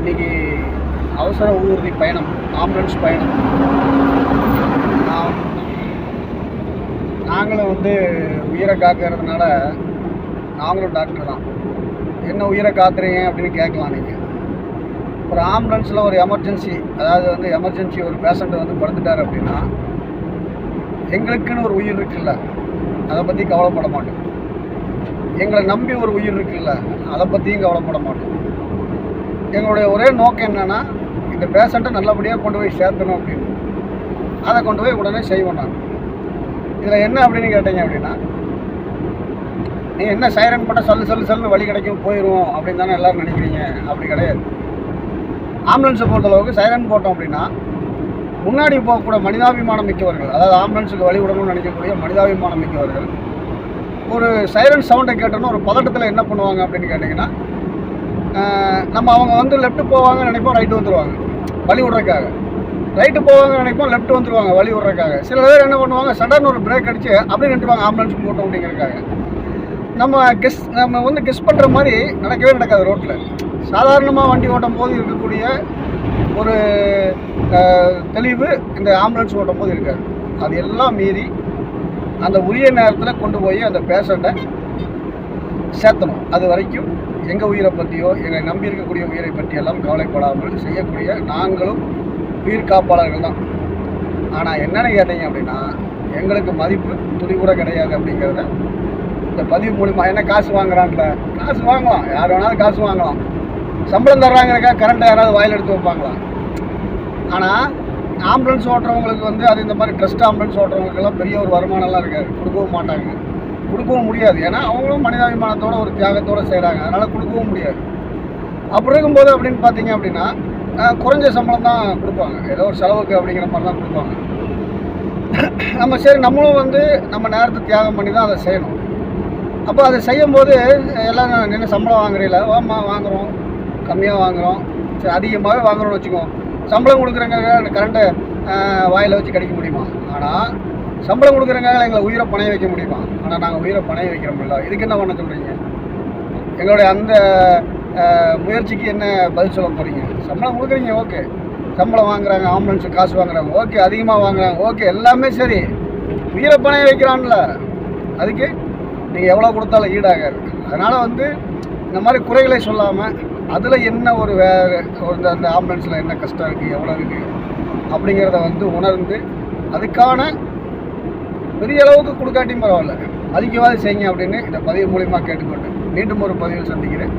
இன்றைக்கி அவசர ஊர்தி பயணம், ஆம்புலன்ஸ் பயணம். நாங்களும் உயிரை காக்கிறதுனால நாங்களும் டாக்டர் தான். என்ன உயிரை காத்துறீங்க அப்படின்னு கேட்கலாம். நீங்கள் ஒரு ஆம்புலன்ஸில் ஒரு எமர்ஜென்சி, அதாவது எமர்ஜென்சி ஒரு பேஷண்ட்டு படுத்துட்டார் அப்படின்னா எங்களுக்குன்னு ஒரு உயிர் இருக்குல்ல, அதை பற்றி கவலைப்பட மாட்டோம். எங்களை நம்பி ஒரு உயிர் இருக்குல்ல, அதை பற்றியும் கவலைப்பட மாட்டோம். எங்களுடைய ஒரே நோக்கம் என்னென்னா, இந்த பேஷண்ட்டை நல்லபடியாக கொண்டு போய் சேர்த்தணும் அப்படின்னு. அதை கொண்டு போய் உடனே செய்வோம். நான் இதில் என்ன அப்படின்னு கேட்டீங்க அப்படின்னா, நீங்கள் என்ன சைரன் போட்டால் சல்லுன்னு வழி கிடைக்கும் போயிடுவோம் அப்படின்னு தானே எல்லோரும் நினைக்கிறீங்க. அப்படி கிடையாது. ஆம்புலன்ஸை பொறுத்தளவுக்கு சைரன் போட்டோம் அப்படின்னா முன்னாடி போகக்கூடிய மனிதாபிமானம் மிக்கவர்கள், அதாவது ஆம்புலன்ஸுக்கு வழி விடணும்னு நினைக்கக்கூடிய மனிதாபிமானம் மிக்கவர்கள் ஒரு சைரன் சவுண்டை கேட்டோன்னா ஒரு பதட்டத்தில் என்ன பண்ணுவாங்க அப்படின்னு கேட்டிங்கன்னா, நம்ம அவங்க லெஃப்ட்டு போவாங்கன்னு நினைப்போம், ரைட்டு வந்துடுவாங்க வழி விட்றதுக்காக. ரைட்டு போவாங்கன்னு நினைப்போம், லெஃப்ட் வந்துடுவாங்க வழி விட்றதுக்காக. சில பேர் என்ன பண்ணுவாங்க, சடன்னு ஒரு பிரேக் அடித்து அப்படியே நின்றுவாங்க ஆம்புலன்ஸ் போட்டோம் அப்படிங்கிறதுக்காக. நம்ம கெஸ் பண்ணுற மாதிரி நடக்கவே நடக்காது. ரோட்டில் சாதாரணமாக வண்டி ஓட்டும் போது இருக்கக்கூடிய ஒரு தெளிவு இந்த ஆம்புலன்ஸ் ஓட்டும் போது இருக்காது. அது எல்லாம் மீறி அந்த உரிய நேரத்தில் கொண்டு போய் அந்த பேஷண்ட்டை சேர்த்தணும். அது வரைக்கும் எங்கள் உயிரை பற்றியோ எங்களை நம்பி இருக்கக்கூடிய உயிரை பற்றியெல்லாம் கவலைப்படாமல் செய்யக்கூடிய நாங்களும் உயிர் காப்பாளர்கள் தான். ஆனால் என்னென்னு கேட்டீங்க அப்படின்னா, எங்களுக்கு மதிப்பு துளி கூட கிடையாது அப்படிங்கிறத இந்த பதிவு மூலிமா. என்ன காசு வாங்குறான்ல, காசு வாங்கலாம், யார் வேணாலும் காசு வாங்கலாம். சம்பளம் தர்றாங்கிறக்கா கரண்ட்டை யாராவது வாயில் எடுத்து வைப்பாங்களா? ஆனால் ஆம்புலன்ஸ் ஓட்டுறவங்களுக்கு அது இந்த மாதிரி ட்ரஸ்ட் ஆம்புலன்ஸ் ஓட்டுறவங்களுக்கெல்லாம் பெரிய ஒரு வருமானம்லாம் இருக்காது. கொடுக்கவும் மாட்டாங்க, கொடுக்கவும் முடியாது. ஏன்னா அவங்களும் மனிதாபிமானத்தோட ஒரு தியாகத்தோடு செய்கிறாங்க, அதனால் கொடுக்கவும் முடியாது. அப்படி இருக்கும்போது அப்படின்னு பார்த்தீங்க அப்படின்னா குறைஞ்ச சம்பளம் தான் கொடுப்பாங்க, ஏதோ ஒரு செலவுக்கு அப்படிங்கிற மாதிரி தான் கொடுப்பாங்க. நம்ம சரி நம்மளும் நம்ம நேரத்தை தியாகம் பண்ணி தான் அதை செய்யணும். அப்போ அதை செய்யும்போது எல்லாம் நின்று சம்பளம் வாங்குறீங்களா? வாங்குகிறோம், கம்மியாக வாங்குகிறோம், சரி அதிகமாகவே வாங்குகிறோன்னு வச்சுக்கோம். சம்பளம் கொடுக்குறங்க கரண்ட்டை வாயில் வச்சு கிடைக்க முடியுமா? ஆனால் சம்பளம் கொடுக்குறங்க எங்களை உயிரை பணைய வைக்க முடியுமா? ஆனால் நாங்கள் உயிரை பணைய வைக்கிறோம்ல. இதுக்கு என்ன பண்ண சொல்கிறீங்க? எங்களுடைய அந்த முயற்சிக்கு என்ன பதில் சொல்ல போகிறீங்க? சம்பளம் கொடுக்குறீங்க, ஓகே. சம்பளம் வாங்குறாங்க, ஆம்புலன்ஸுக்கு காசு வாங்குறாங்க, ஓகே. அதிகமாக வாங்குறாங்க, ஓகே. எல்லாமே சரி. உயிரை பணைய வைக்கிறான்ல, அதுக்கு நீங்கள் எவ்வளோ கொடுத்தாலும் ஈடாகாது. அதனால் இந்த மாதிரி குறைகளை சொல்லாமல் அதில் என்ன ஒரு அந்த ஆம்புலன்ஸில் என்ன கஷ்டம் இருக்குது, எவ்வளோ இருக்குது அப்படிங்கிறத உணர்ந்து அதுக்கான பெரிய அளவுக்கு கொடுக்காட்டியும் பரவாயில்ல, அதிகமாக செய்யுங்க அப்படின்னு இந்த பதிவு மூலிமா கேட்டுக்கொண்டு மீண்டும் ஒரு பதிவில் சந்திக்கிறேன்.